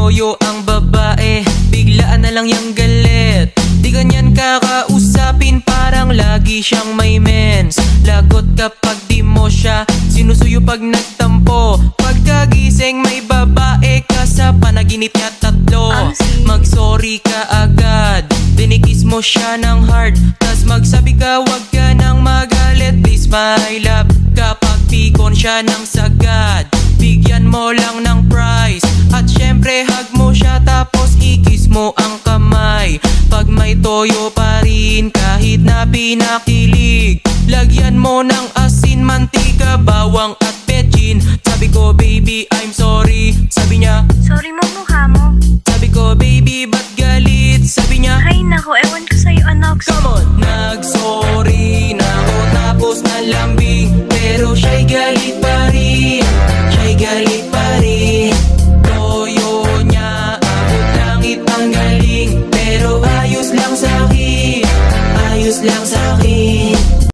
toyo ang babae, biglaan na lang yang galit. Di ganyan kakausapin, parang lagi siyang may mens. Lagot kapag di mo siya sinusuyo pag nagtampo. Pagkagising may babae ka sa panaginip niya tatlo. Mag-sorry ka agad, dinikis mo siya ng hard, tas magsabi ka wag ka nang magalit. Please my love, kapag pikon siya ng sagad, bigyan mo lang ng price. At syempre hug mo siya tapos ikis mo ang kamay. Pag may toyo pa rin kahit na pinakilig, lagyan mo ng asin, mantika, bawang at betchin. Sabi ko baby I'm sorry, sabi niya Sorry mo mukha mo. sabi ko baby ba't galit, sabi niya Ay nako, ewan ko sa'yo anak. come on. Nag-sorry na ako tapos nalambing, pero siya'y galit pa rin, siya'y galit pa rin. Toyo niya abot langit ang galing, pero ayos lang sa'kin, ayos lang sa'kin.